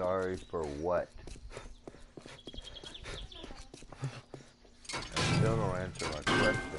sorry for what? I still don't answer my question.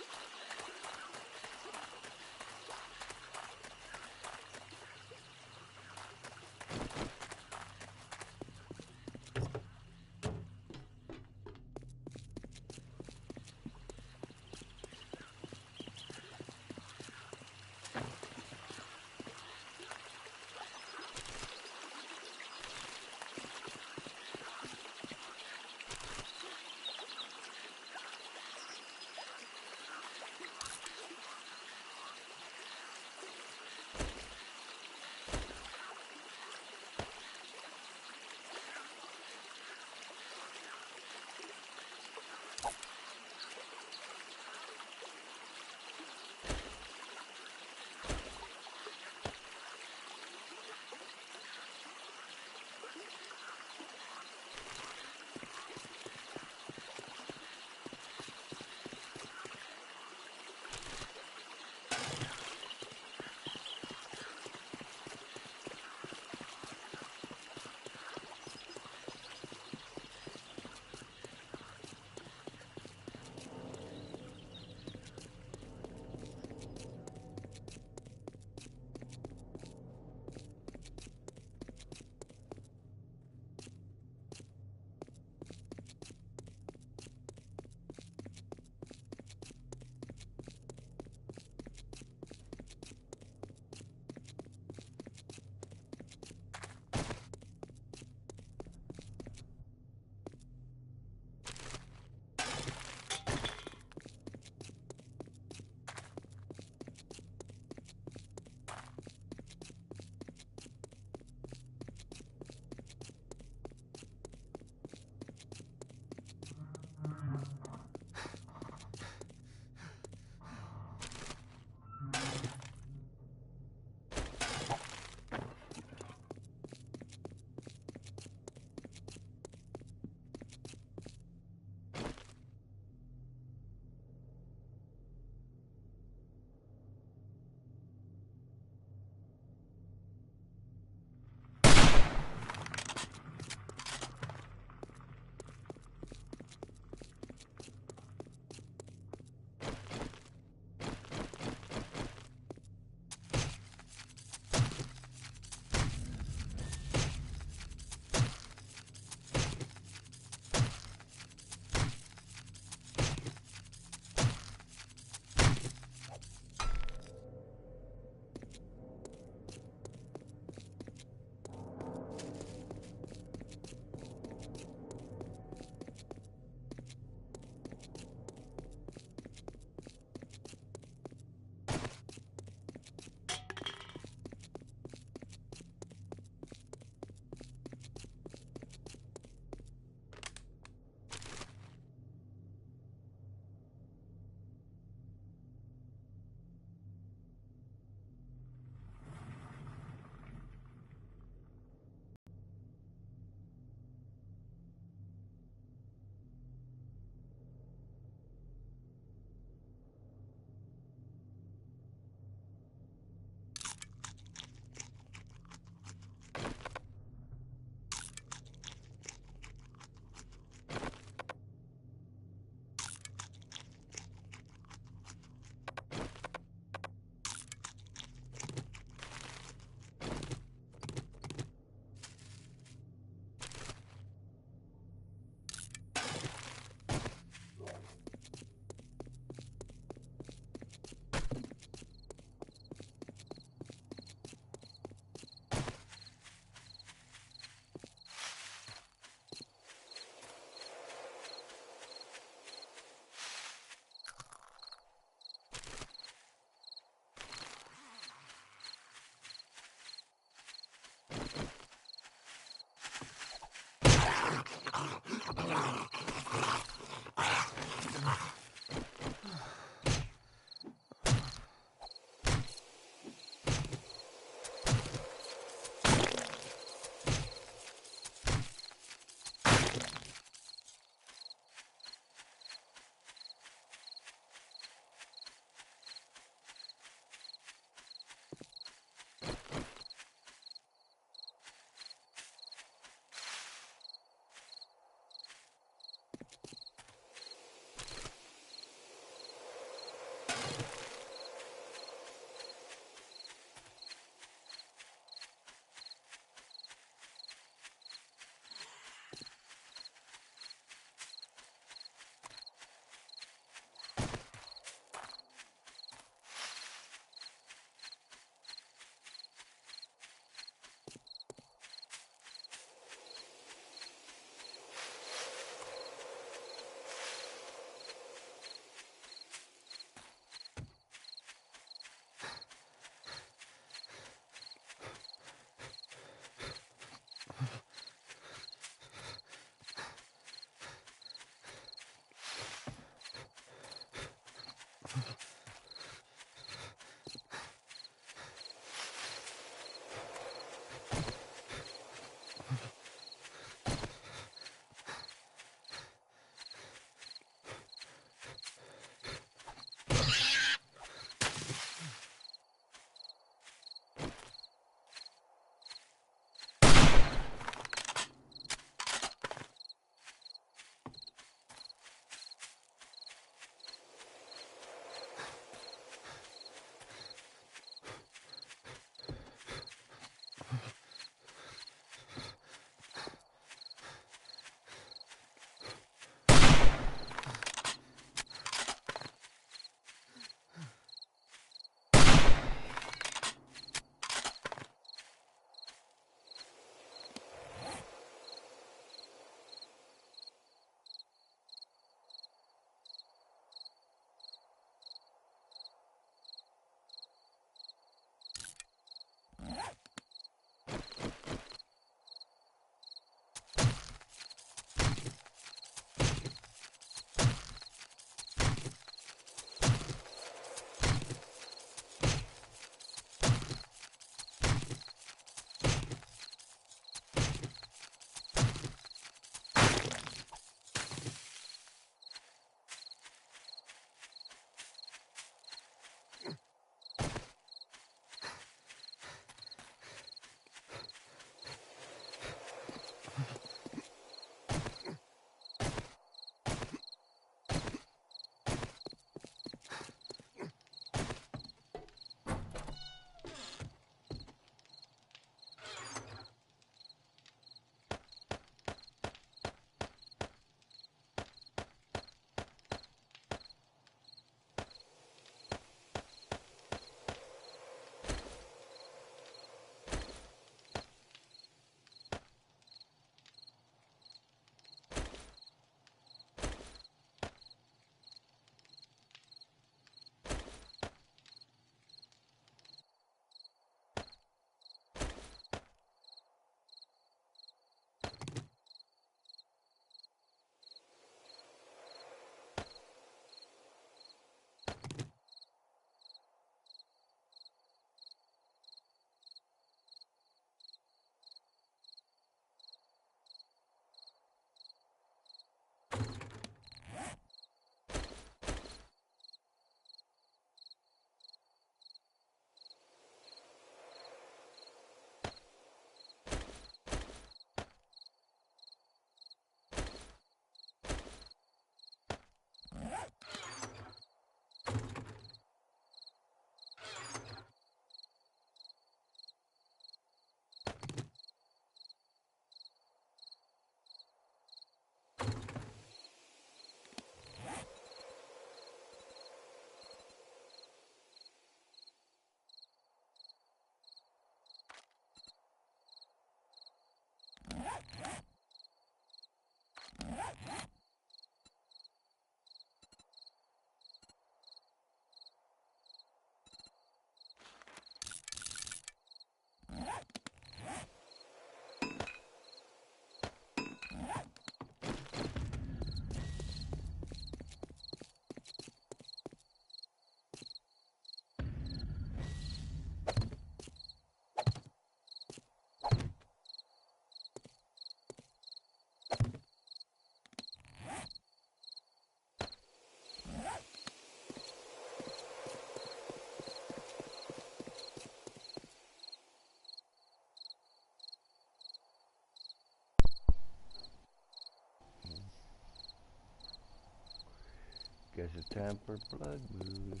Tampered blood mood.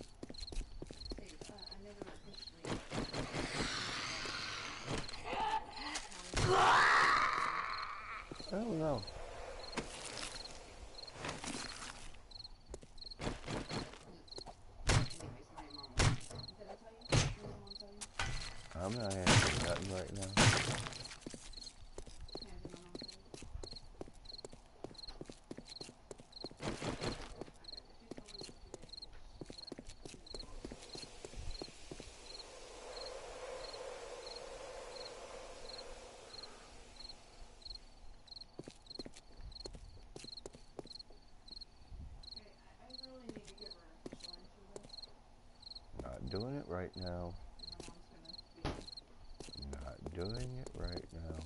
I don't know. I'm not answering nothing right now. Not doing it right now. Not doing it right now.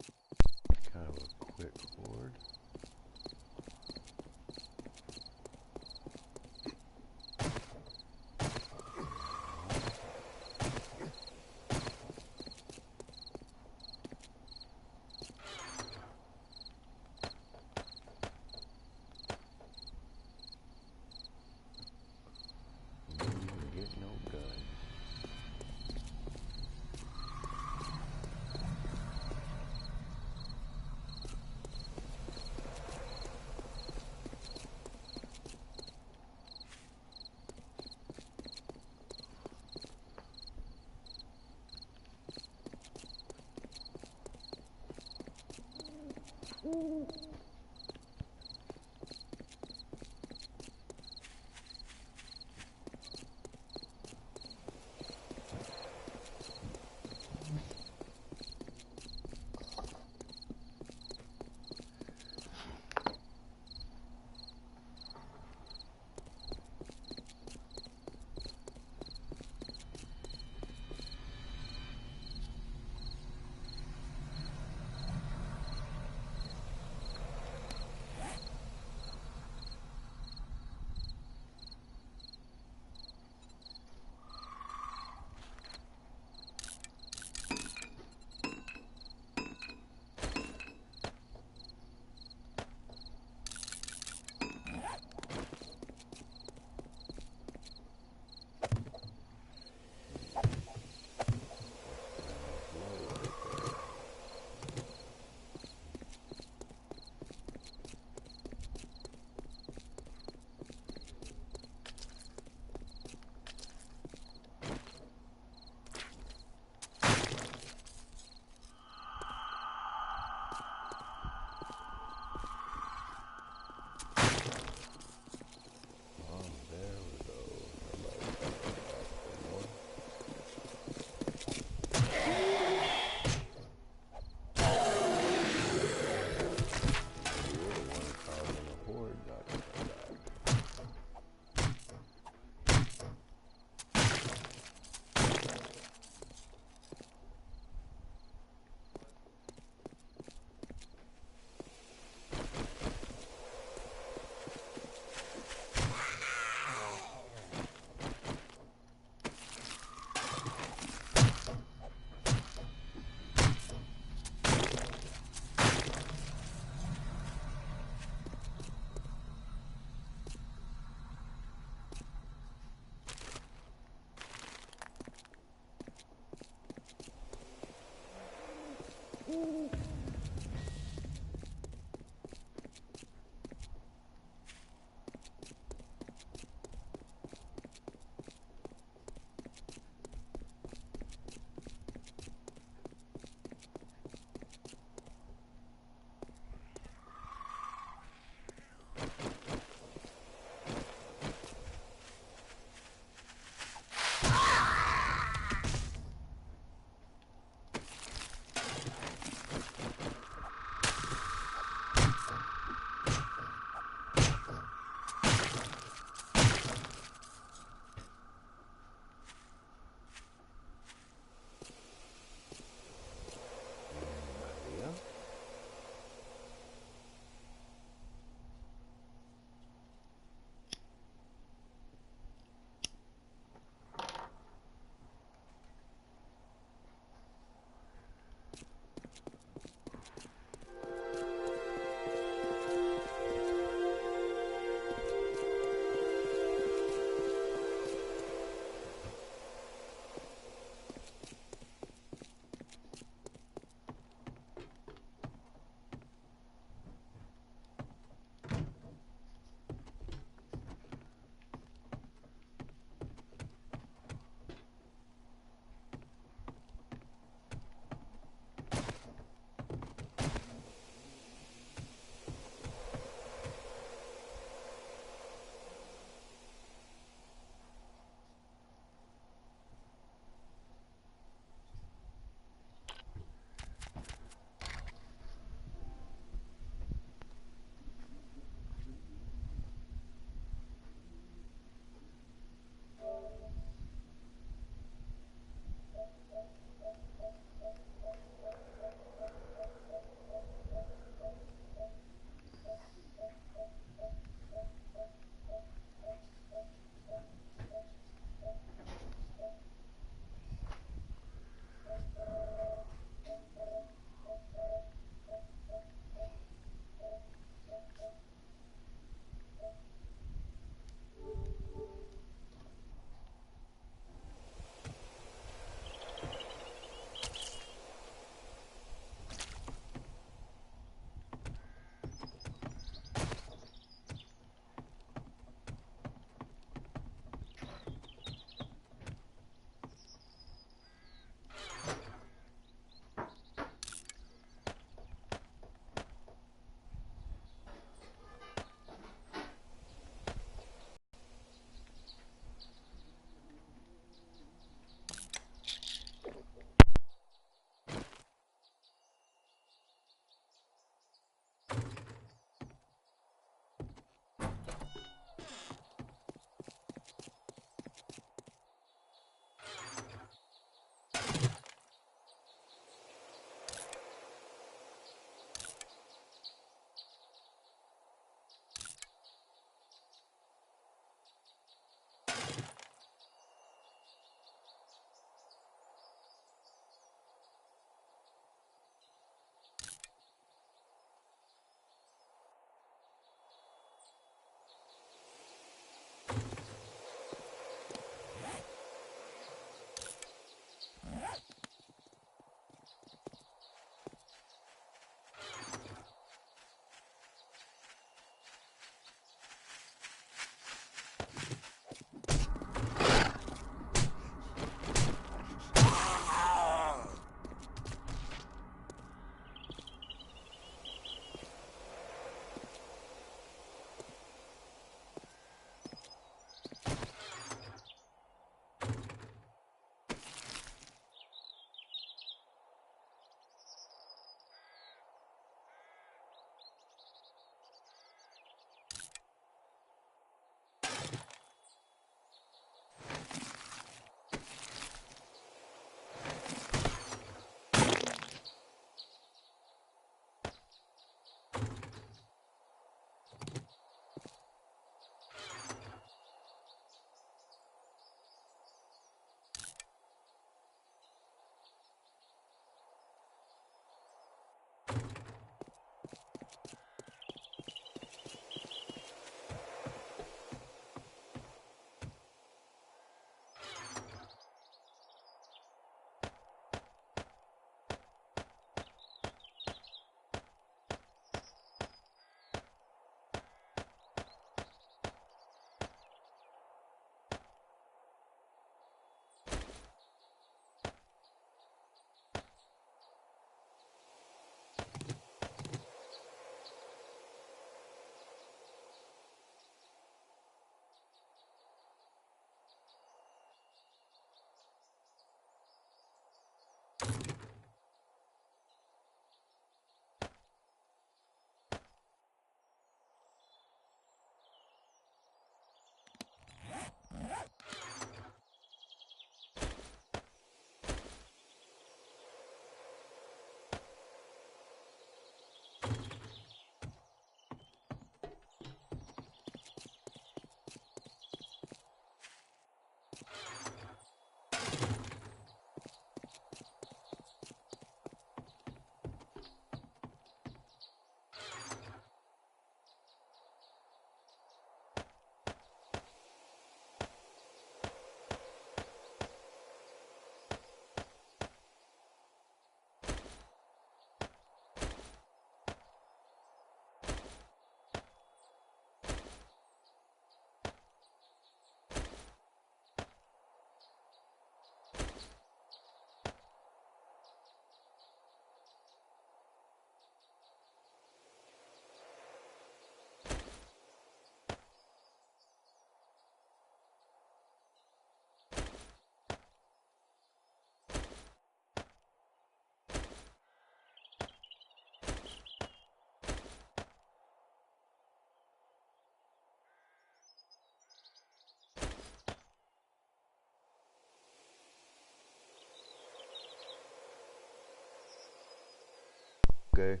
Okay.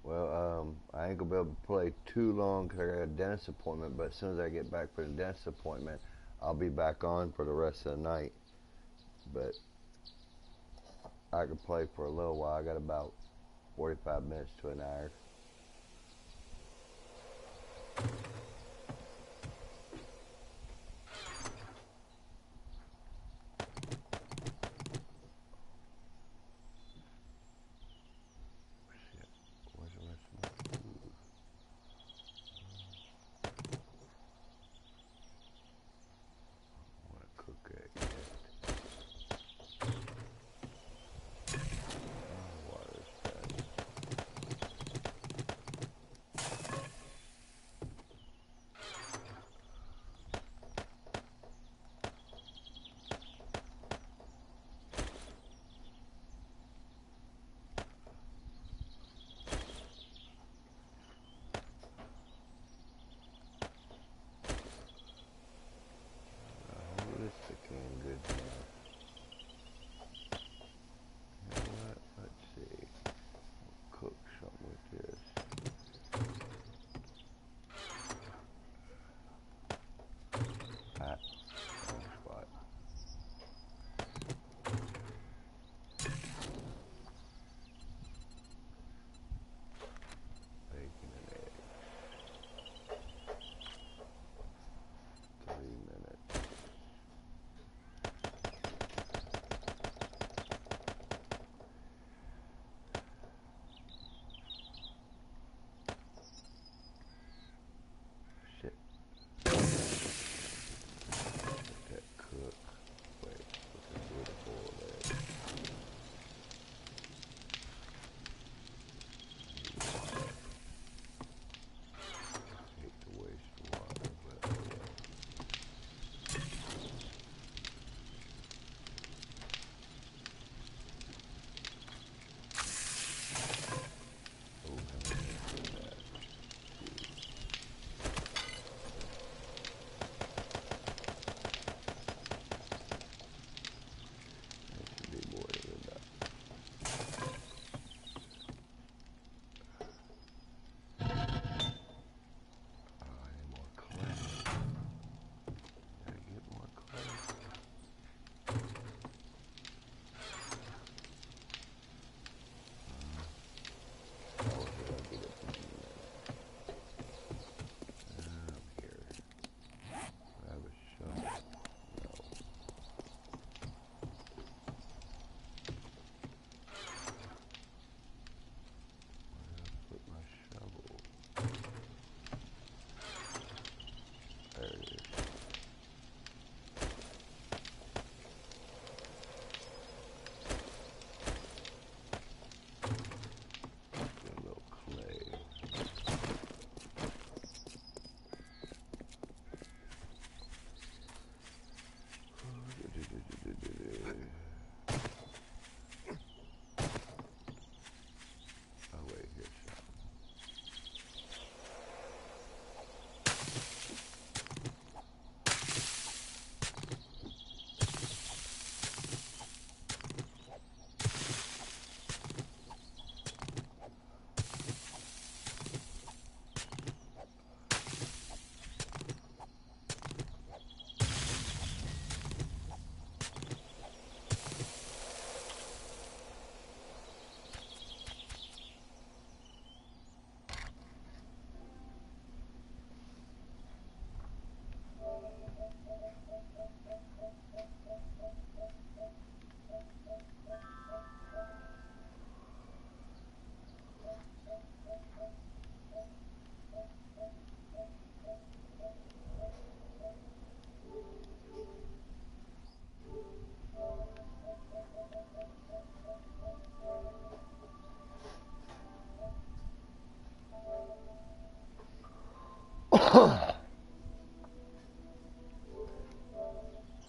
Well, I ain't gonna be able to play too long because I got a dentist appointment, but as soon as I get back from the dentist appointment, I'll be back on for the rest of the night. But I can play for a little while. I got about 45 minutes to an hour.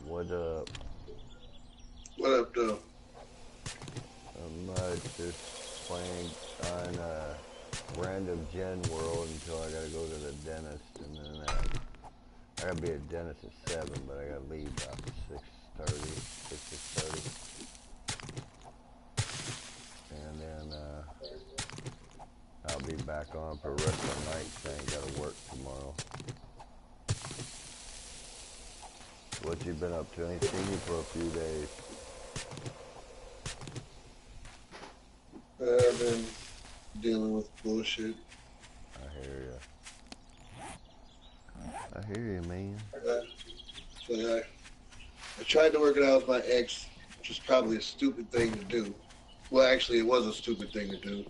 What up? What up, though? Just playing on random gen world until I gotta go to the dentist, and then I gotta be at dentist at 7, but I gotta leave after 6:30. be back on for the rest of the night, so I ain't gotta work tomorrow. What you been up to? I ain't seen you for a few days. I've been dealing with bullshit. I hear ya. I hear you, man. So I tried to work it out with my ex, which was probably a stupid thing to do. Well, actually, it was a stupid thing to do.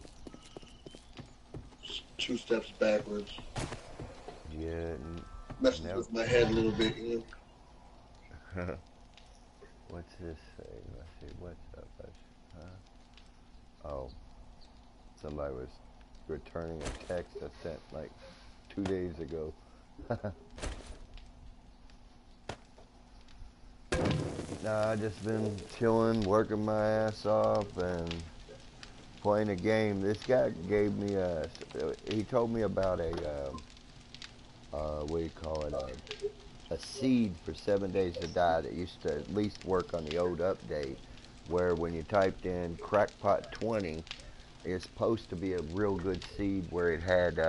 Just 2 steps backwards. Yeah. Messes with my head a little bit, you know. What's this say? Let's see. What's up? Oh. Somebody was returning a text I sent like 2 days ago. Nah, I just been chilling, working my ass off, and playing a game. This guy gave me he told me about a, what do you call it, a seed for 7 Days to Die that used to at least work on the old update, where when you typed in crackpot 20, it's supposed to be a real good seed where it had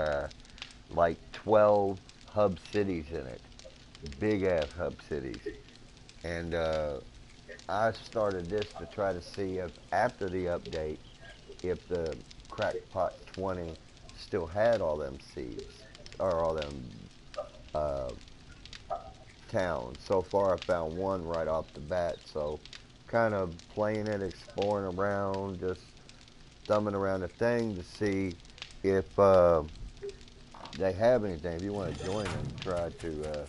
like 12 hub cities in it, big ass hub cities. And I started this to try to see if after the update, if the crackpot 20 still had all them seeds or all them towns. So far I found one right off the bat, so kind of playing it, exploring around, just thumbing around the thing to see if they have anything. If you want to join them, try to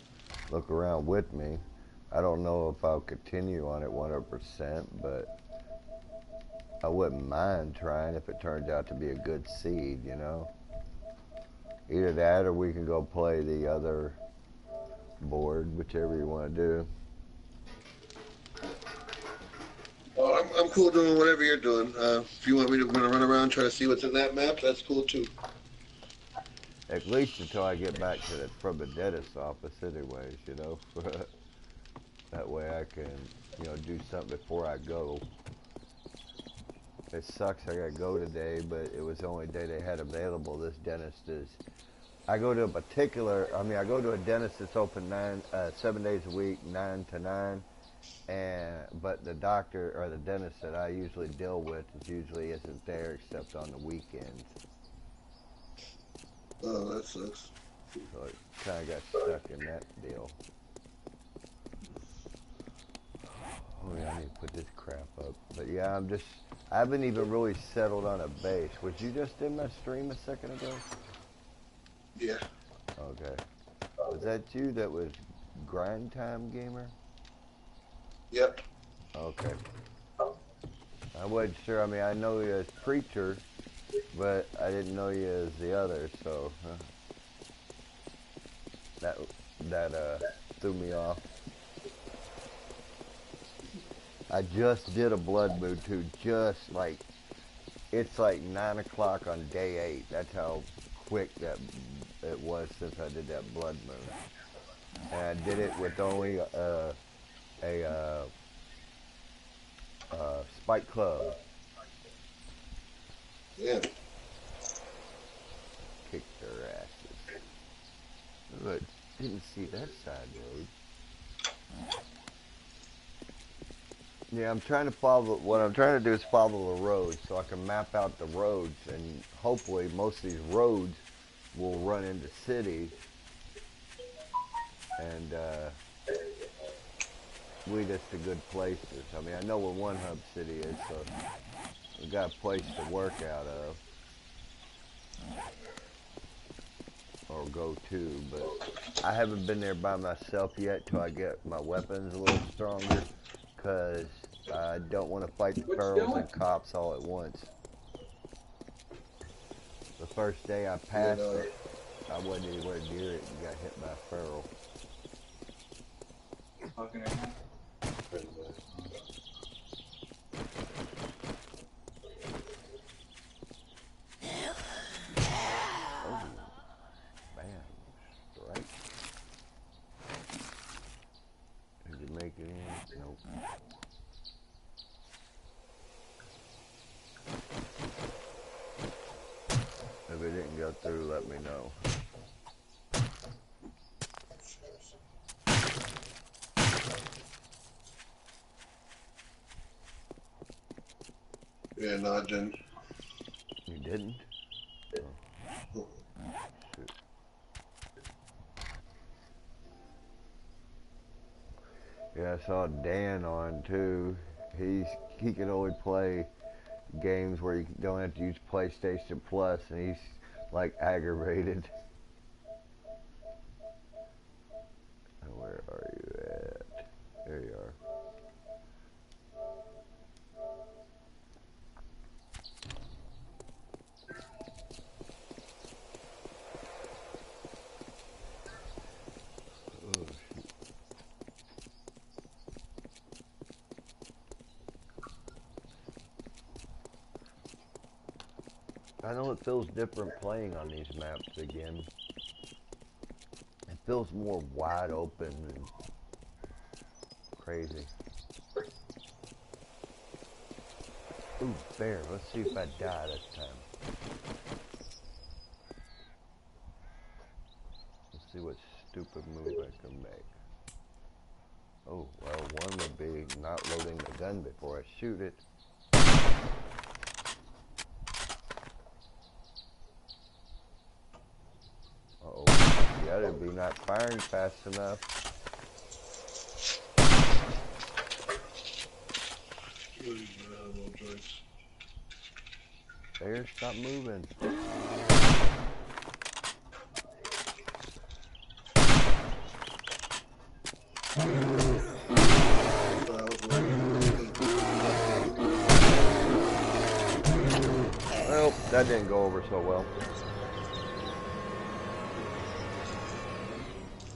look around with me. I don't know if I'll continue on it 100%, but I wouldn't mind trying if it turns out to be a good seed, you know. Either that or we can go play the other board, whichever you want to do. Well, I'm cool doing whatever you're doing. If you want me to run around try to see what's in that map, that's cool too. At least until I get back to from the dentist's office anyways, you know. That way I can, you know, do something before I go. It sucks I gotta go today, but it was the only day they had available. This dentist is, I go to a dentist that's open 7 days a week, 9 to 9. But the doctor or the dentist that I usually deal with usually isn't there except on the weekends. Oh, that sucks. So it kind of got stuck in that deal. Oh yeah, I need to put this crap up. But yeah, I haven't even really settled on a base. Was you just in my stream a second ago? Yeah. Okay. Was that you that was Grind Time Gamer? Yep. Okay. I wasn't sure. I mean, I know you as Preacher, but I didn't know you as the other, so that threw me off. I just did a blood moon too, just like, it's like 9 o'clock on day 8. That's how quick that it was since I did that blood moon. And I did it with only a spike club. Yeah. Kick their asses. But didn't see that side road. Yeah, what I'm trying to do is follow the roads so I can map out the roads, and hopefully most of these roads will run into cities and lead us to good places. I mean, I know where one hub city is, so we've got a place to work out of or go to, but I haven't been there by myself yet till I get my weapons a little stronger, because I don't want to fight the ferals and cops all at once. The first day I passed it, I wasn't anywhere near it and got hit by a feral. Make it in? Nope. If it didn't through, let me know. Yeah, no, I didn't. You didn't? Oh. Shoot. Yeah, I saw Dan on too. He can only play games where you don't have to use PlayStation Plus, and he's like aggravated. Where are you at? There you are. Oh, shoot. I know it feels different playing on these maps again. It feels more wide open and crazy. Ooh, bear. Let's see if I die this time. Let's see what stupid move I can make. Oh, well, one would be not loading the gun before I shoot it. Uh-oh. The other would be not firing fast enough. There, stop moving. Well, that didn't go over so well.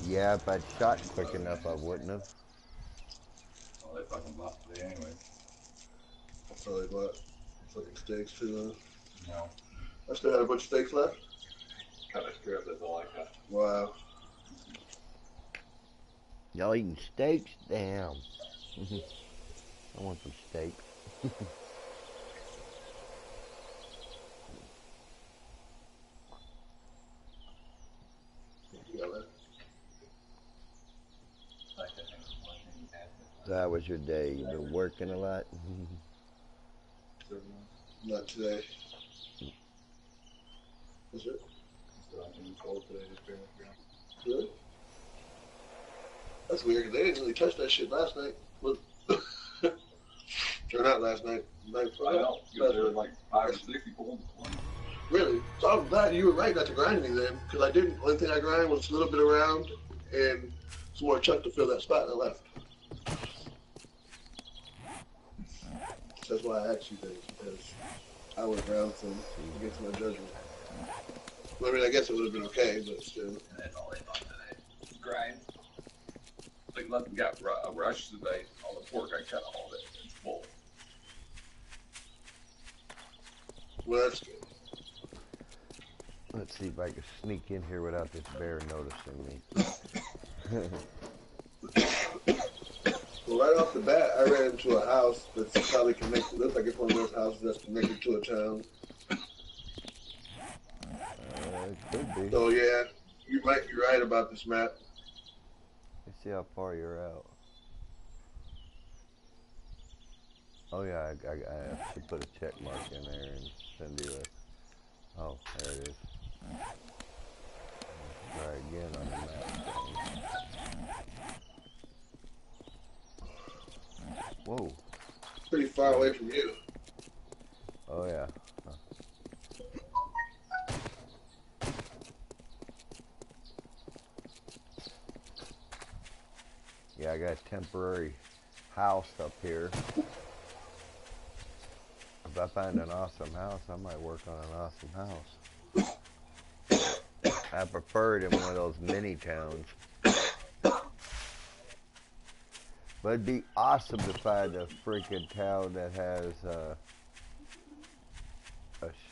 Yeah, if I'd shot quick enough, I wouldn't have. Well, they fucking bought today anyway. So they bought fucking steaks too. No. I still had a bunch of steaks left. Cut a strip, that's all I got. Wow. Y'all eating steaks? Damn. I want some steak. That was your day. You've been working a lot? Not today. Is it? Really? That's weird, because they didn't really touch that shit last night. Or not last night. Night before. I know. You there like 5 or 6 people. Really? So I'm glad you were right not to grind me then, because I didn't. Only thing I grind was a little bit around and some more chuck to fill that spot, and I left. That's why I asked you things, because I was around some against my judgment. Well, I mean, I guess it would have been okay, but still. And that's all they thought today. Grind. Like nothing got rushed today. All the pork, I cut all of it. It's full. Well, that's good. Let's see if I can sneak in here without this bear noticing me. Well, right off the bat, I ran into a house that's probably connected. Looks like it's one of those houses that's connected to a town. It could be. So yeah, you might be right about this map. Let's see how far you're out. Oh yeah, I should put a check mark in there and send you a... Oh, there it is. Try again on the map. Whoa. Pretty far away from you. Oh yeah. Yeah, I got a temporary house up here. If I find an awesome house, I might work on an awesome house. I prefer it in one of those mini towns. But it'd be awesome to find a freaking town that has a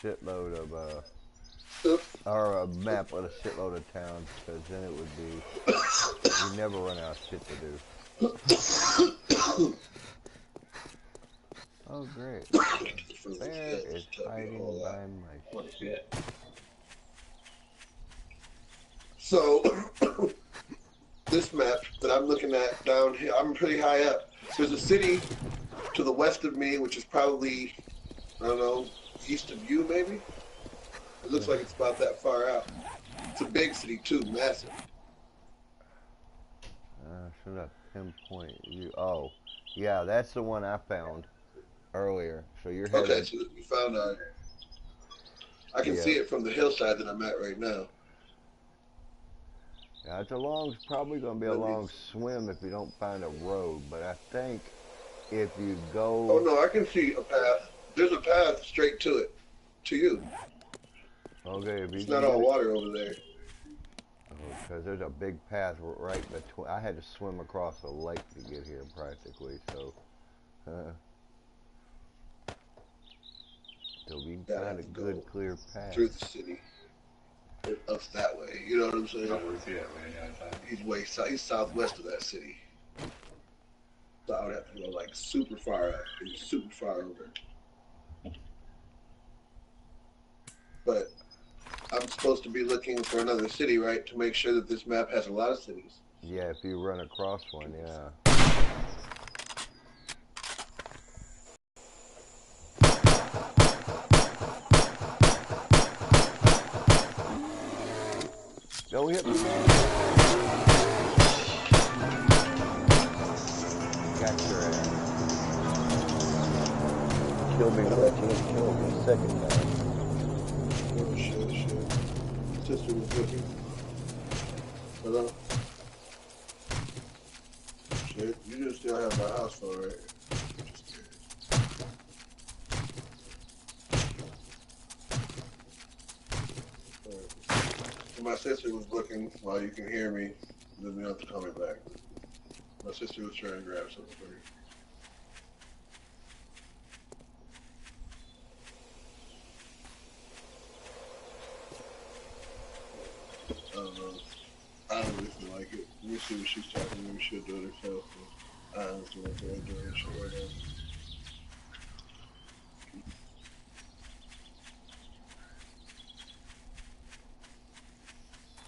shitload of or a map with a shitload of towns, because then it would be, you never run out of shit to do. Oh great. Bear is hiding by my What shit? So this map that I'm looking at down here, I'm pretty high up. There's a city to the west of me, which is probably, I don't know, east of you maybe? It looks like it's about that far out. It's a big city too, massive. Should I pinpoint you? Oh, yeah, that's the one I found earlier. So you're headed. Okay, so you found I can see it from the hillside that I'm at right now. Yeah, it's probably going to be a long swim if you don't find a road. But I think if you go. Oh no, I can see a path. There's a path straight to it, to you. Okay, if you it's not all water over there. Because there's a big path right between. I had to swim across a lake to get here practically, so. So we can find a good, clear path. Through the city. Us that way. You know what I'm saying? He's way south. He's southwest of that city. So I would have to go like super far up. He's super far over. But I'm supposed to be looking for another city, right? To make sure that this map has a lot of cities. Yeah, if you run across one, yeah. Don't hit me. Got your ass. Killed me, but you didn't kill me a second time. Oh, shit. Sister was looking. Hello? Shit, you just still have my house phone, right? My sister was looking while you can hear me. Then you have to call me back. My sister was trying to grab something for you. I don't know. I don't really feel like it. Let me see what she's talking. Maybe she'll do it herself. I don't know what they're doing shit right now.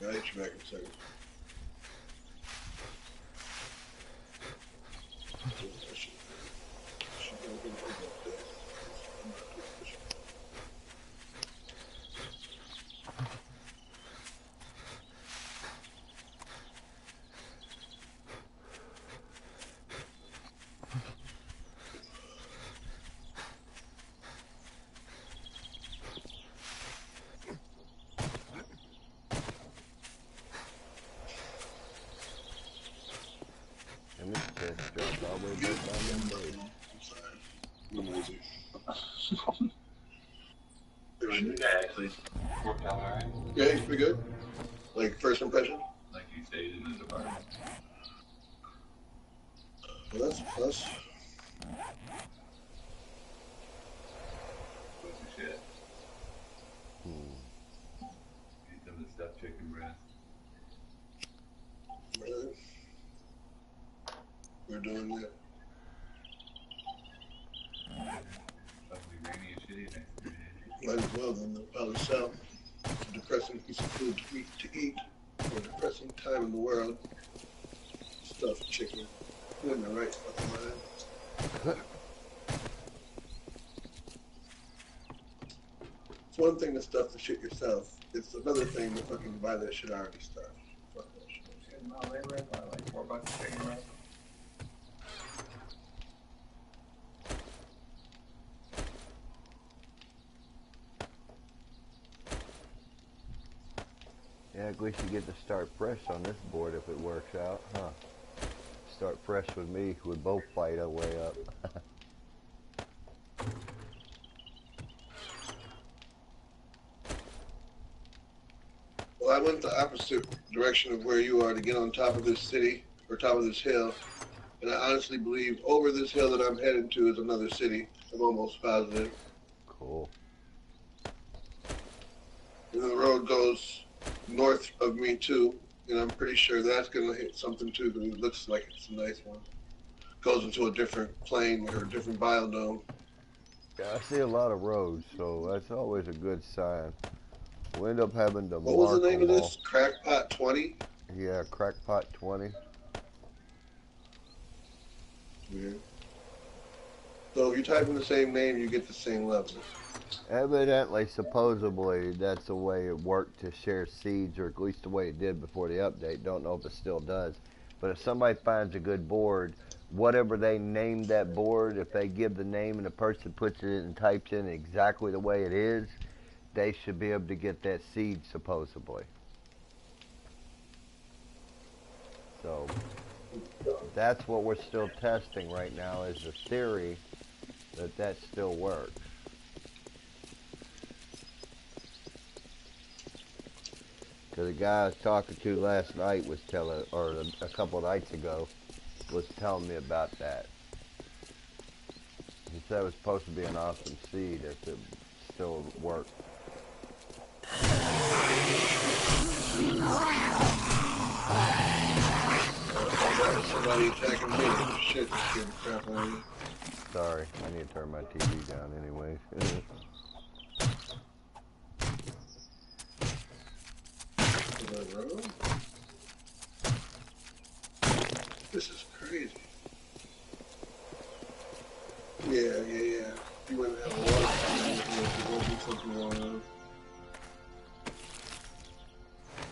I'll hit you back in a second. Actually worked out alright. Yeah, he's pretty good. Like first impression. Like he stayed in his apartment. Well, that's a plus. What's the shit? Get some of the stuffed chicken breast. Really? We're doing that. Probably rainy and shitty next 3 days. Might as well, then they'll probably sell. It's a depressing piece of food to eat for a depressing time in the world. Stuffed chicken. You're in the right fucking mind. It's one thing to stuff the shit yourself. It's another thing to fucking buy that shit already stuffed. Fuck that shit. No, they were like $4 a chicken breast. Yeah, at least you get to start fresh on this board if it works out, huh? Start fresh with me. We both fight our way up. Well, I went the opposite direction of where you are to get on top of this city, or top of this hill. And I honestly believe over this hill that I'm heading to is another city. I'm almost positive. Cool. And the road goes north of me too, and I'm pretty sure that's gonna hit something too, because it looks like it's a nice one. Goes into a different plane or a different biodome. Yeah, I see a lot of roads, so that's always a good sign. We end up having to What was mark the name them of all. this? Crackpot 20? Yeah, Crackpot 20. Weird. So if you type in the same name, you get the same level. Evidently, supposedly, that's the way it worked to share seeds, or at least the way it did before the update. Don't know if it still does. But if somebody finds a good board, whatever they named that board, if they give the name and the person puts it in and types in exactly the way it is, they should be able to get that seed, supposedly. So that's what we're still testing right now, is the theory that that still works. Because the guy I was talking to last night was telling, or a couple of nights ago, was telling me about that. He said it was supposed to be an awesome seed if it still worked. Somebody attacking me. Shit, this scared the crap out of me. Sorry, I need to turn my TV down anyways. This is crazy. Yeah. You wouldn't have a water if you do something wrong.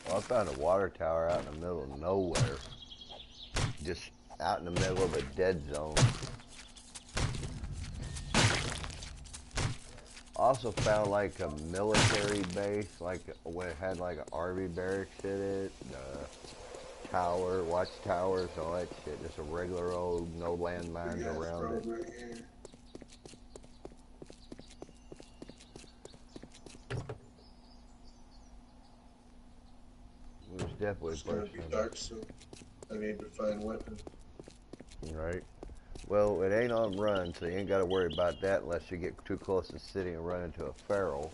Well, I found a water tower out in the middle of nowhere. Just out in the middle of a dead zone. Also found like a military base, like where it had like an RV barracks in it, tower, watchtowers, all that shit. Just a regular old, no landmines around it. Right here. It was definitely It's gonna be dark soon. I need to find weapons. Right. Well, it ain't on run, so you ain't got to worry about that unless you get too close to the city and run into a feral.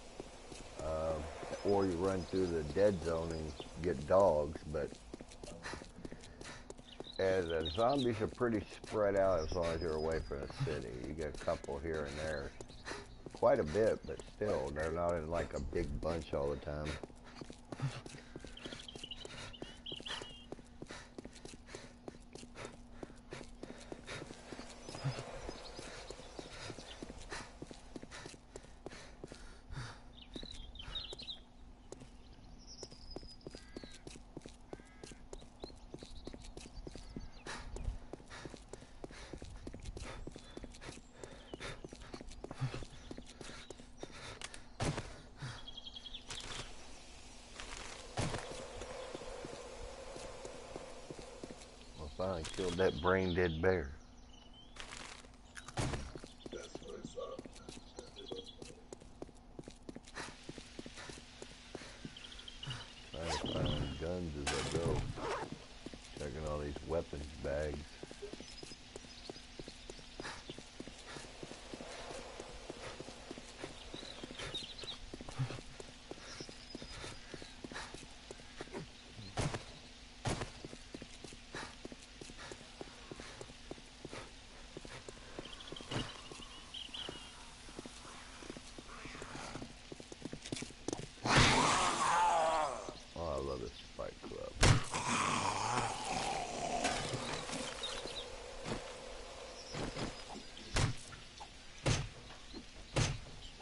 Or you run through the dead zone and get dogs, but the zombies are pretty spread out as long as you're away from the city. You get a couple here and there. Quite a bit, but still, they're not in like a big bunch all the time. Finally killed that brain dead bear. That's what I saw. Trying to find guns as I go. Checking all these weapons bags. Oh, I love this Fight Club.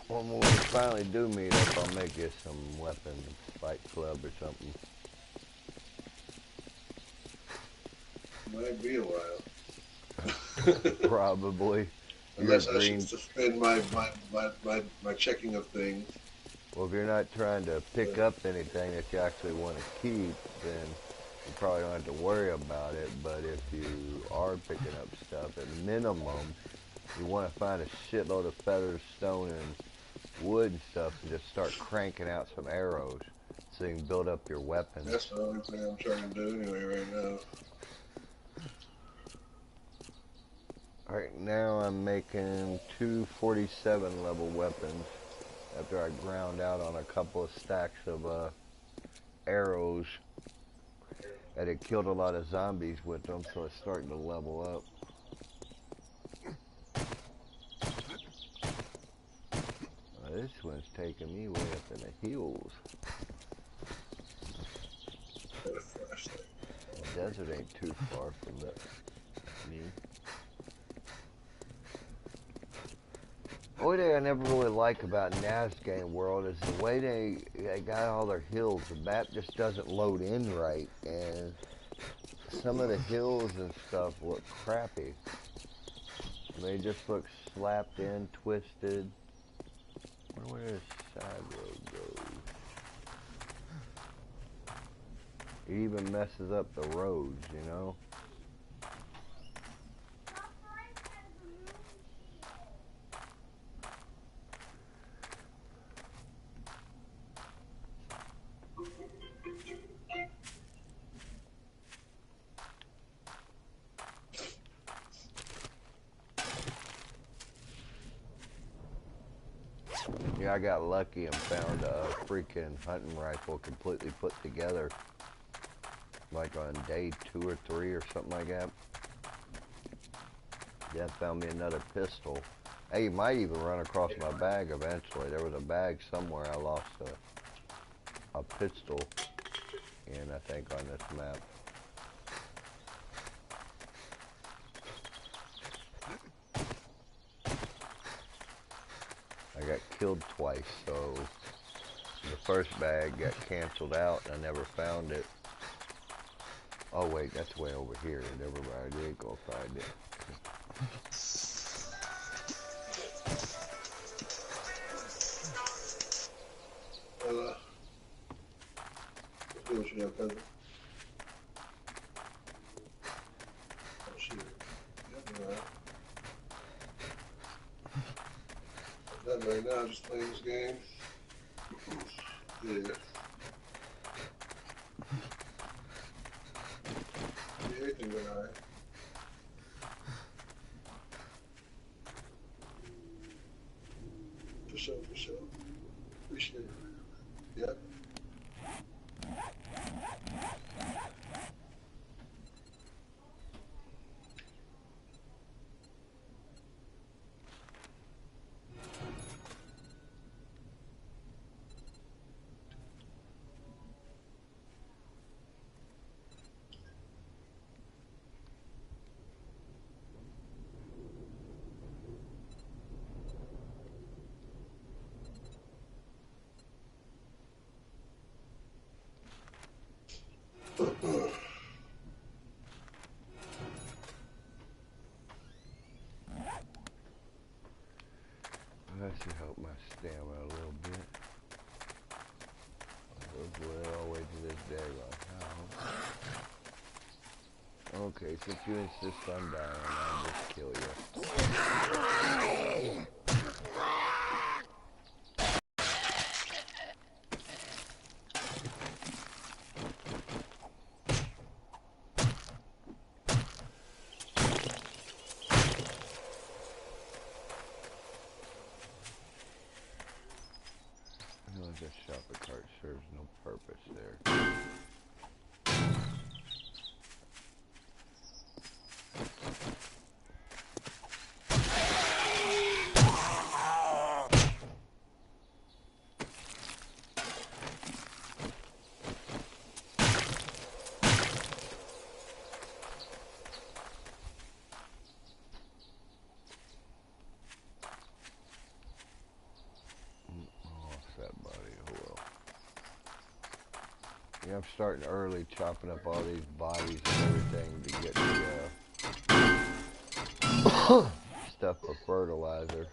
Well, when we finally do meet up, I'll make you some weapons, Fight Club or something. Might be a while. Probably. Unless I should suspend my checking of things. Well, if you're not trying to pick up anything that you actually want to keep, then you probably don't have to worry about it. But if you are picking up stuff, at minimum, you want to find a shitload of feathers, stone, and wood and stuff, and just start cranking out some arrows so you can build up your weapons. That's the only thing I'm trying to do anyway right now. Right now I'm making 2 47 level weapons after I ground out on a couple of stacks of arrows. And it killed a lot of zombies with them, so it's starting to level up. This one's taking me way up in the hills. desert ain't too far from me. Only thing I never really like about NAS game world is the way they got all their hills. The map just doesn't load in right, and some of the hills and stuff look crappy. They just look slapped in, twisted. I wonder where this side road goes. It even messes up the roads, you know? Yeah, I got lucky and found a freaking hunting rifle completely put together, like on day 2 or 3 or something like that. Yeah, found me another pistol. Hey, you might even run across my bag eventually. There was a bag somewhere I lost a pistol in, I think, on this map. I got killed twice, so the first bag got canceled out and I never found it. Oh wait, that's way over here. Never mind, I ain't gonna find it. Let's do what you got, cousin. Oh shit. Yep, alright. Nothing right now, just playing this game. Yeah. Everything went alright. For sure, for sure. Appreciate it. Yep. That should help my stamina a little bit. Hopefully all the way to this day right now. Okay, since you insist on dying, I'll just kill you. This shopping cart serves no purpose there. Yeah, I'm starting early, chopping up all these bodies and everything to get the stuff for fertilizer.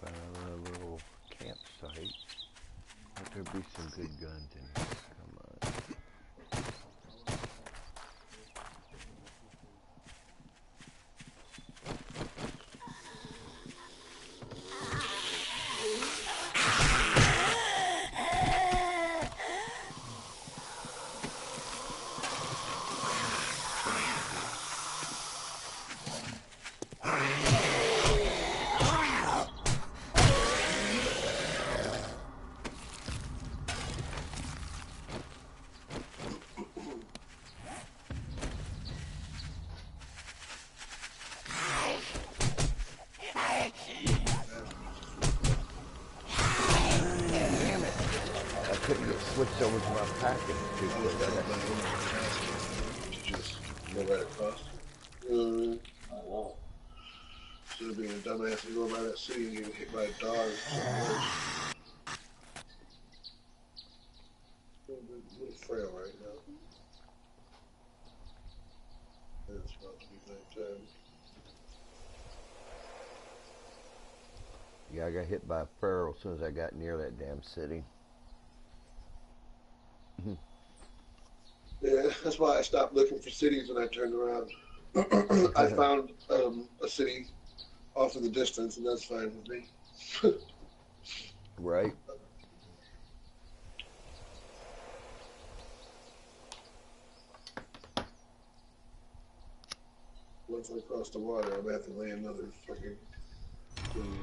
Found a little campsite. Let there be some good guns in here. Come on. Damn it. I couldn't get switched over to my package too I quick. got my own basket to just go right across. Oh, wow. Instead of being a dumbass and going by that city and getting hit by a dog. A little frail right now. And it's about to be nighttime. Yeah, I got hit by a feral as soon as I got near that damn city. Yeah, that's why I stopped looking for cities when I turned around. I found a city off in the distance, and that's fine with me. Right? Once I cross the water, I'm gonna have to lay another fucking thing.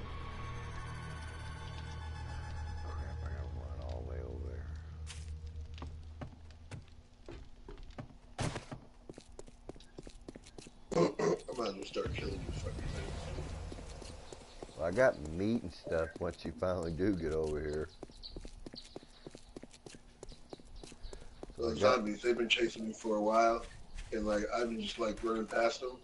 Crap, I gotta run all the way over there. I might as well start killing you fucking things. Well, I got meat and stuff once you finally do get over here. So Those zombies, they've been chasing me for a while, and like I've been just like running past them.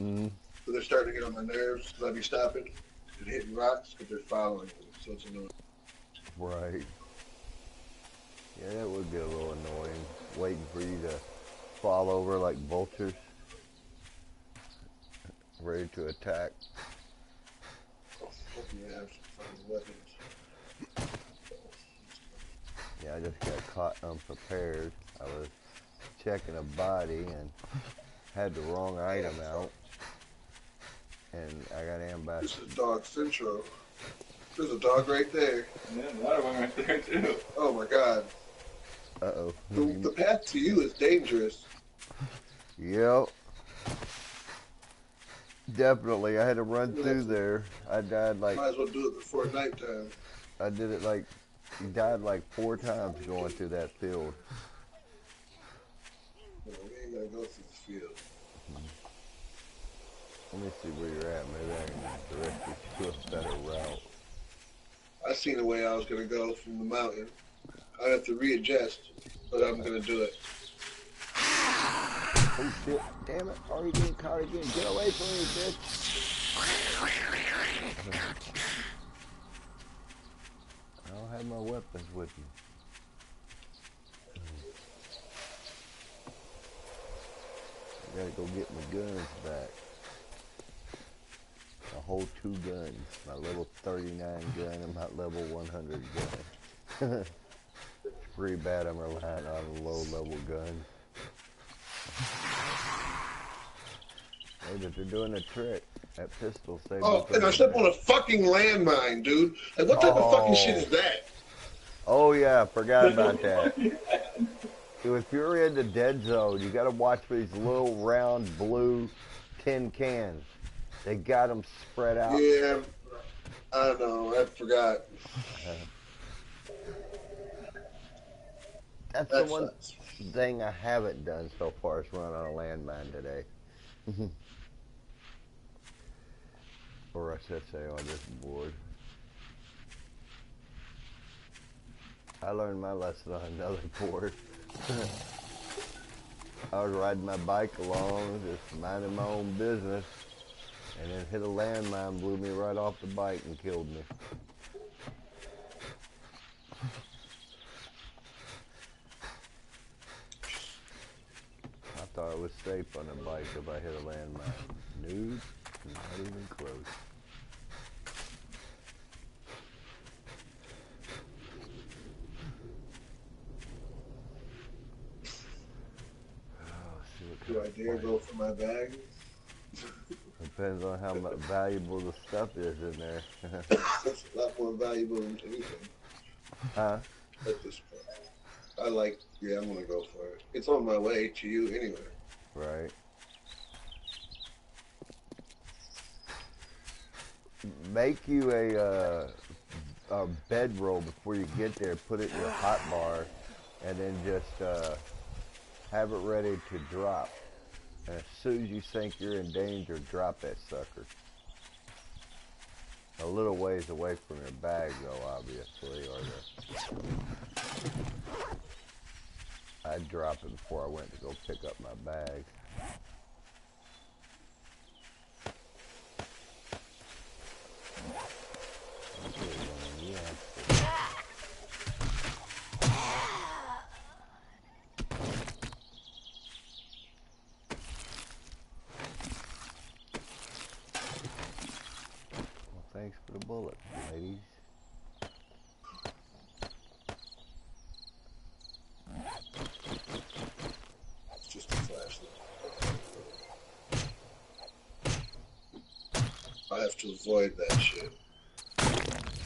Mm-hmm. So they're starting to get on my nerves because I be stopping and hitting rocks because they're following me. So it's annoying. Right. Yeah, that would be a little annoying, waiting for you to fall over like vultures, ready to attack. Hoping they have some fucking weapons. Yeah, I just got caught unprepared. I was checking a body and had the wrong item out, and I got ambushed. This is dog central. There's a dog right there. Yeah, another one right there, too. Oh my god. Uh-oh. The path to you is dangerous. Yep. Definitely. I had to run through there. I died like... Might as well do it before nighttime. I did it like... died like 4 times going through that field. No, we ain't gonna go through the field. Let me see where you're at. Maybe I can direct you to a better route. I seen a way I was gonna go from the mountain. I have to readjust, but I'm gonna do it. Oh shit, damn it, are you getting caught again? Get away from me, bitch! I don't have my weapons with me. I gotta go get my guns back. A whole 2 guns. My level 39 gun and my level 100 gun. It's pretty bad I'm relying on a low level gun. Maybe if they're doing a trick, that pistol saves. Oh, and I stepped on a fucking landmine, dude. Like, what type of fucking shit is that? Oh yeah, I forgot about that. If you're in the dead zone, you got to watch for these little round blue tin cans. They got them spread out. Yeah, I know. I forgot. That's That the one sucks. thing I haven't done so far is run on a landmine today. Or I should say on this board. I learned my lesson on another board. I was riding my bike along, just minding my own business, and then hit a landmine, blew me right off the bike and killed me. I thought it was safe on a bike if I hit a landmine. Nude, not even close. Do I dare go for my bag? Depends on how much valuable the stuff is in there. That's a lot more valuable than anything Huh? at this point. Yeah, I'm gonna go for it. It's on my way to you anyway. Right. Make you a bedroll before you get there. Put it in your hot bar, and then just have it ready to drop. And as soon as you think you're in danger, drop that sucker. A little ways away from your bag, though, obviously, or I'd drop it before I went to go pick up my bag. Thanks for the bullet, ladies. It's just a flashlight. I have to avoid that shit.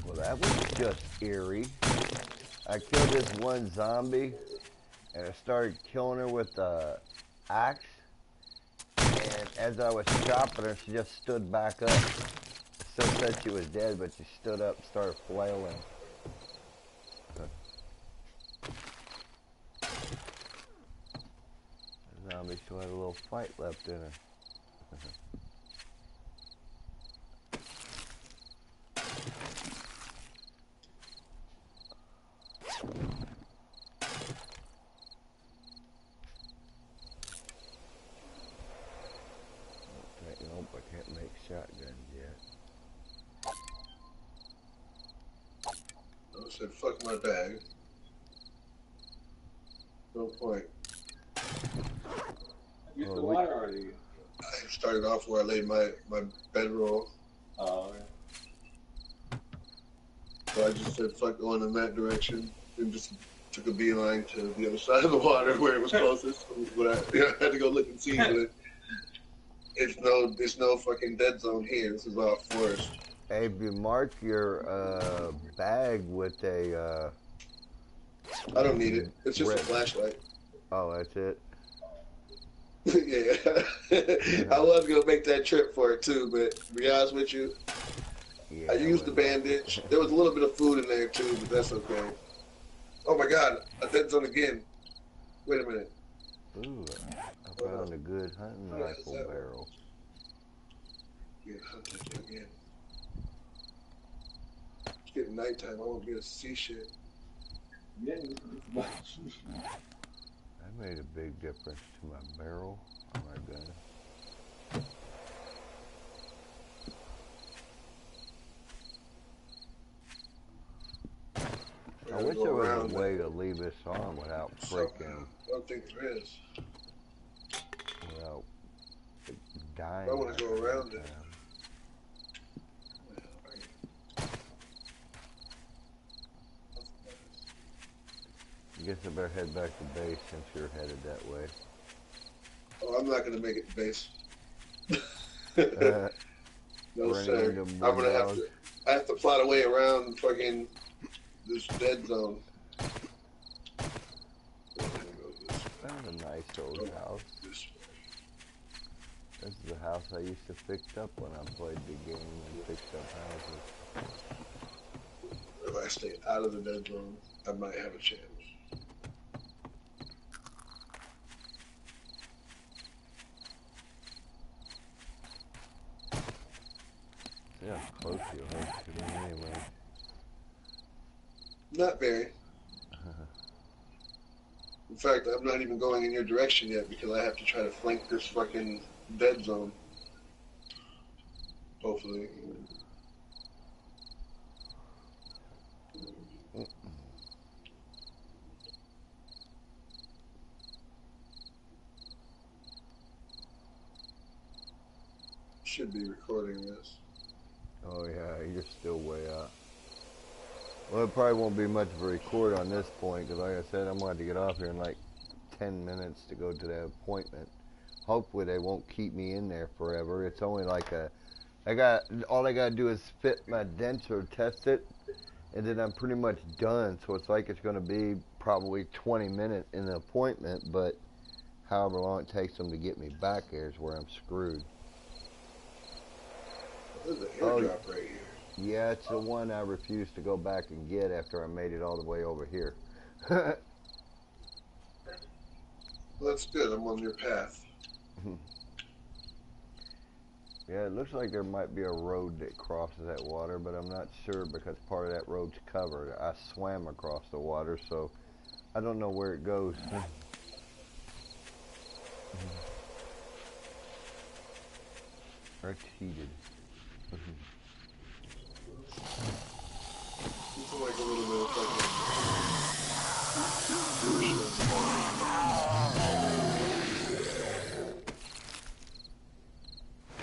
Well, that was just eerie. I killed this one zombie, and I started killing her with the axe. And as I was chopping her, she just stood back up. Still said she was dead, but she stood up and started flailing. The zombie still had a little fight left in her. Nope, I can't make shotguns yet. I said, fuck my bag. No point. You the water already. I started off where I laid my bedroll. Oh, yeah. So I just said, fuck going in that direction. And just took a beeline to the other side of the water where it was closest. But I had to go look and see. But there's no fucking dead zone here. This is all forest. Hey, if you mark your bag with a I don't need it. It's just red. a flashlight. Oh, that's it. Yeah. I was gonna make that trip for it too, but to be honest with you, Yeah, I used the bandage. There was a little bit of food in there too, but that's okay. Oh my god, a dead zone again. Wait a minute. Ooh, I found a good hunting rifle barrel. Yeah, hunted again. It's getting nighttime. I won't be able to see shit. Yeah. That made a big difference to my barrel on my gun. I wish there was a way to leave this on without freaking. I don't think there is. Without dying. I want to go around it. I guess I better head back to base since you're headed that way. Oh, I'm not gonna make it to base. No Running sir. into I'm more gonna have dogs. to. I have to plot a way around fucking this dead zone. Found a nice old house. This This is the house I used to fix up when I played the game and fixed up houses. If I stay out of the dead zone, I might have a chance. See how close you are to me anyway. Not very. In fact, I'm not even going in your direction yet because I have to try to flank this fucking dead zone. Hopefully. Should be recording this. Oh yeah, you're still way out. Well, it probably won't be much of a record on this point because, like I said, I'm going to get off here in like 10 minutes to go to that appointment. Hopefully, they won't keep me in there forever. It's only like all I got to do is fit my denture, test it, and then I'm pretty much done. So it's like it's going to be probably 20 minutes in the appointment, but however long it takes them to get me back there is where I'm screwed. There's an airdrop right here. Yeah, it's the one I refused to go back and get after I made it all the way over here. Well, that's good. I'm on your path. Yeah, it looks like there might be a road that crosses that water, but I'm not sure because part of that road's covered. I swam across the water, so I don't know where it goes. It's heated. It's like a little bit of fucking.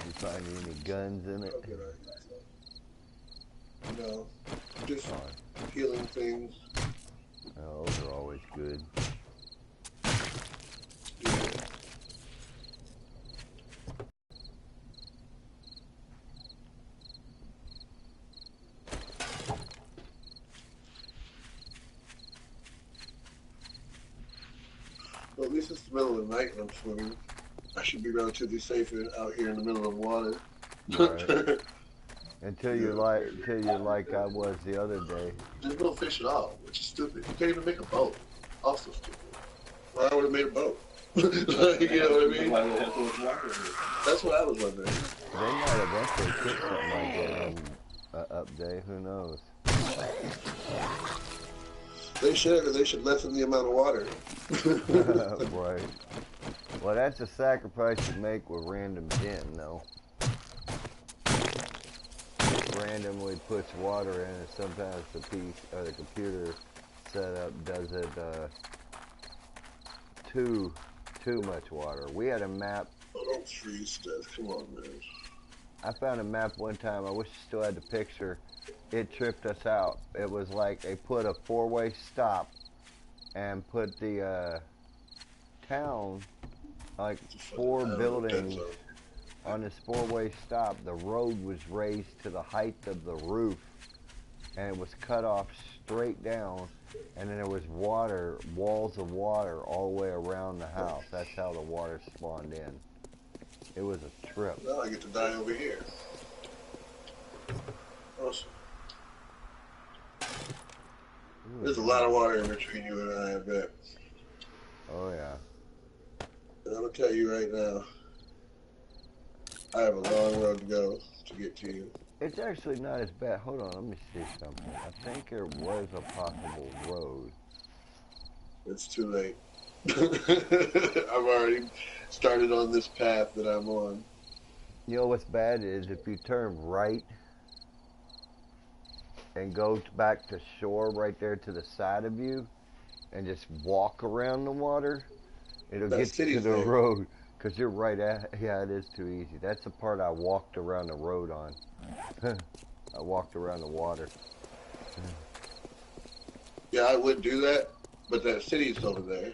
You find any guns in it? Okay, right. No, just healing things. Oh, those are always good. Yeah. Well, at least it's the middle of the night and I'm swimming. I should be relatively safe out here in the middle of water. Right. Until you're like I was the other day. There's no fish at all, which is stupid. You can't even make a boat. Also stupid. Well, I would have made a boat. You know what I mean? That's what I was wondering. They might eventually put something like that on update. Who knows? They should lessen the amount of water. Right. Well, that's a sacrifice you make with random gen, though. Randomly puts water in, and sometimes the piece or the computer setup does it too much water. We had a map. Oh, don't freeze that. Come on, man. I found a map one time. I wish I still had the picture. It tripped us out. It was like they put a four-way stop and put the town, like 4 buildings on this four-way stop. The road was raised to the height of the roof, and it was cut off straight down, and then there was water, walls of water all the way around the house. That's how the water spawned in. It was a trip. Now I get to die over here. Awesome. There's a lot of water in between you and I bet. Oh, yeah. And I'm going to tell you right now, I have a long road to go to get to you. It's actually not as bad. Hold on, let me see something. I think there was a possible road. It's too late. I've already started on this path that I'm on. You know what's bad is if you turn right and go back to shore right there to the side of you and just walk around the water, it'll get you to the road. Because you're right at, yeah, it is too easy. That's the part I walked around the road on. I walked around the water. Yeah, I would do that, but that city's over there.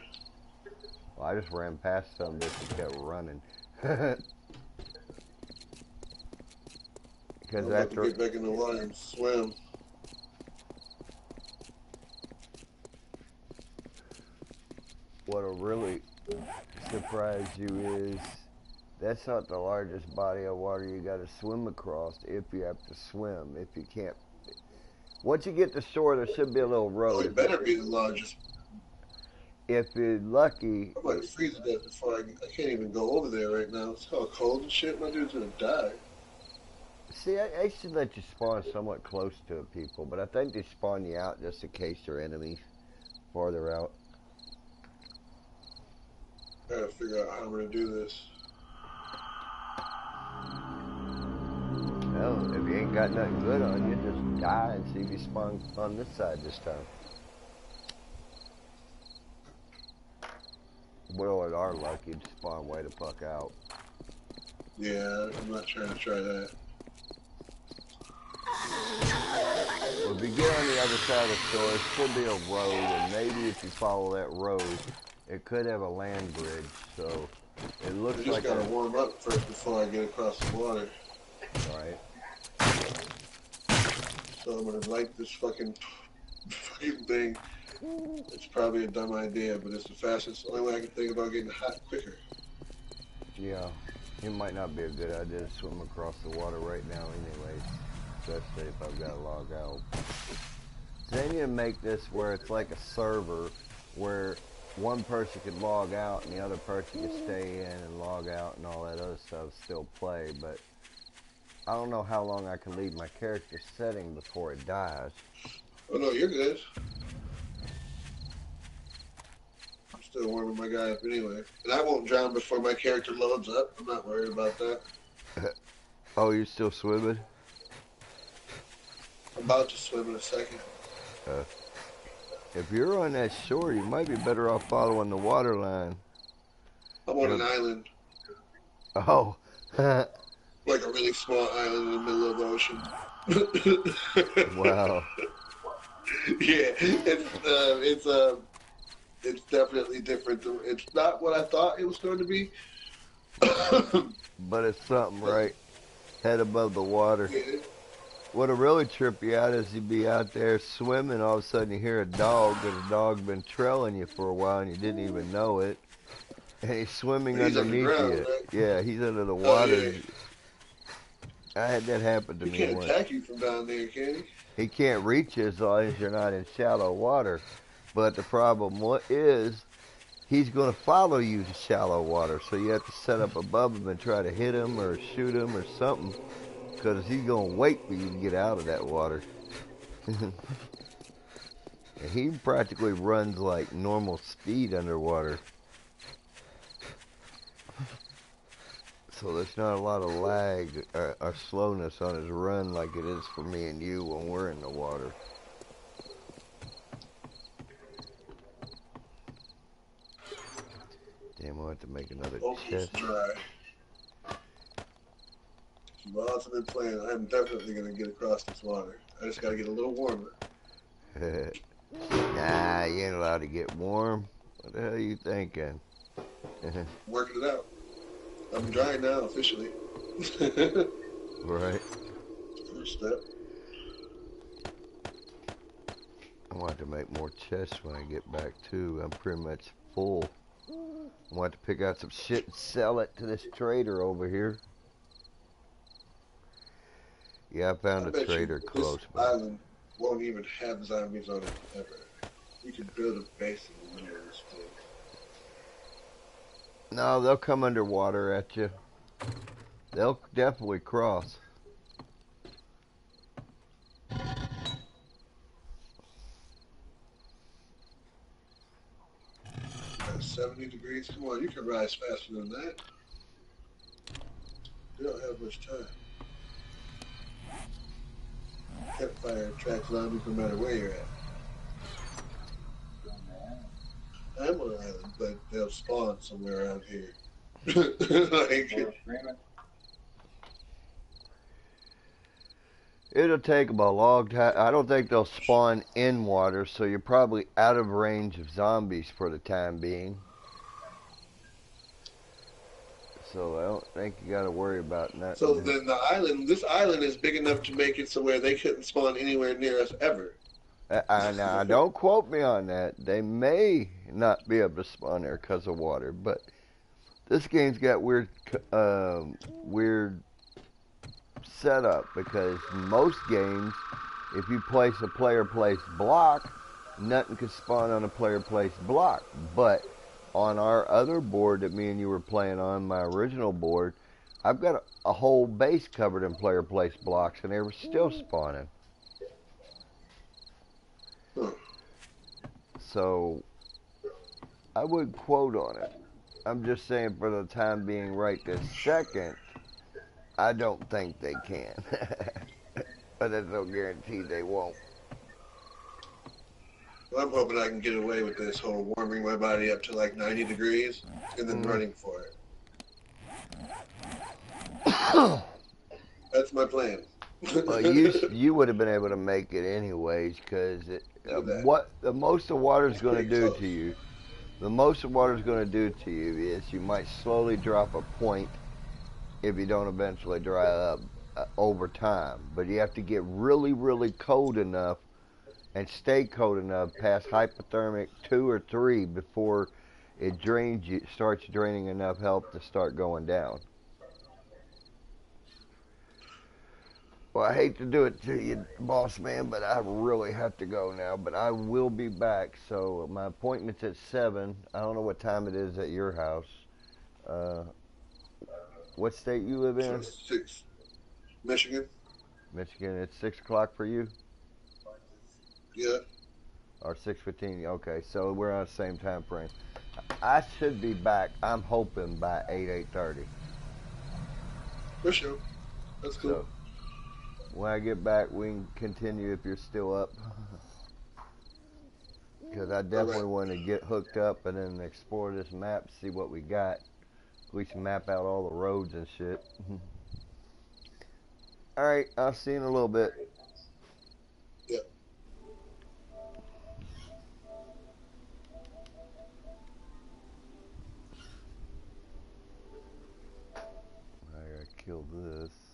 Well, I just ran past some of this and kept running. Because I'm about to get back in the water and swim. What'll really surprise you is that's not the largest body of water you got to swim across if you have to swim. If you can't, once you get to shore, there should be a little road. Oh, it better be the largest. If you're lucky. I'm about to freeze to death before I can't even go over there right now. It's all cold and shit. My dude's gonna die. See, I should let you spawn somewhat close to people, but I think they spawn you out just in case they're enemies farther out. I gotta figure out how I'm gonna do this. Well, if you ain't got nothing good on you, just die and see if you spawn on this side this time. Well, at our luck, you'd spawn way the fuck out. Yeah, I'm not trying to try that. Well, if you get on the other side of the shore, there should be a road, and maybe if you follow that road, it could have a land bridge, so it looks like... I just gotta warm up first before I get across the water. Right. So I'm gonna light this fucking thing. It's probably a dumb idea, but it's the fastest, only way I can think about getting hot quicker. Yeah, it might not be a good idea to swim across the water right now anyways, especially if I've got to log out. So they need to make this where it's like a server where one person could log out and the other person could stay in and log out and all that other stuff, still play, but I don't know how long I can leave my character setting before it dies. Oh no, you're good. I'm still warming my guy up anyway. And I won't drown before my character loads up. I'm not worried about that. Oh, you're still swimming? I'm about to swim in a second. Uh, if you're on that shore, you might be better off following the water line. I'm on an island. Oh. Like a really small island in the middle of the ocean. Wow. Yeah, it's definitely different. It's not what I thought it was going to be. But it's something, right? Head above the water. Yeah. What'll really trip you out is you'd be out there swimming, all of a sudden you hear a dog, and the dog been trailing you for a while and you didn't even know it. And he's swimming underneath underground, you. right? Yeah, he's under the water. Oh, yeah. I had that happen to He me can't once. attack you from down there, can he? He can't reach you as long as you're not in shallow water. But the problem is he's going to follow you to shallow water. So you have to set up above him and try to hit him or shoot him or something. Because he's going to wait for you to get out of that water. And he practically runs like normal speed underwater. So there's not a lot of lag or slowness on his run like it is for me and you when we're in the water. Damn, we'll have to make another chest. Dry. While I've been playing, I'm definitely going to get across this water. I just got to get a little warmer. Nah, you ain't allowed to get warm. What the hell are you thinking? Working it out. I'm dry now, officially. Right. First step. I want to make more chests when I get back too. I'm pretty much full. I want to pick out some shit and sell it to this trader over here. Yeah, I found a trader close. This island won't even have zombies on it ever. We could build a base in the middle of this place. No, they'll come underwater at you. They'll definitely cross. 70 degrees. Come on, you can rise faster than that. You don't have much time. Campfire attracts zombies no matter where you're at. I'm on an island, but they'll spawn somewhere around here. It'll take them a long time. I don't think they'll spawn in water, so you're probably out of range of zombies for the time being. So I don't think you got to worry about nothing. So then this island is big enough to make it so where they couldn't spawn anywhere near us ever. Now, don't quote me on that. They may not be able to spawn there because of water, but this game's got weird setup because most games, if you place a player-placed block, nothing can spawn on a player-placed block. But on our other board that me and you were playing on, my original board, I've got a whole base covered in player-placed blocks, and they were still spawning. So I wouldn't quote on it. I'm just saying for the time being right this second, I don't think they can. But there's no guarantee they won't. Well, I'm hoping I can get away with this whole warming my body up to like 90 degrees and then running for it. That's my plan. Well, you would have been able to make it anyways, because what the most the water's going to do to you, the most the water's going to do to you is you might slowly drop a point if you don't eventually dry up over time. But you have to get really, really cold enough and stay cold enough past hypothermic 2 or 3 before it drains you, starts draining enough health to start going down. Well, I hate to do it to you, boss man, but I really have to go now. But I will be back. So my appointment's at 7. I don't know what time it is at your house. What state you live in? 6. Michigan. Michigan, it's 6 o'clock for you? Yeah. Or 6:15? Okay, so we're on the same time frame. I should be back, I'm hoping, by 8:30. For sure. That's cool. So, when I get back, we can continue if you're still up. Because I definitely want to get hooked up and then explore this map, see what we got. We can map out all the roads and shit. Alright, I'll see you in a little bit. Yeah. I gotta kill this.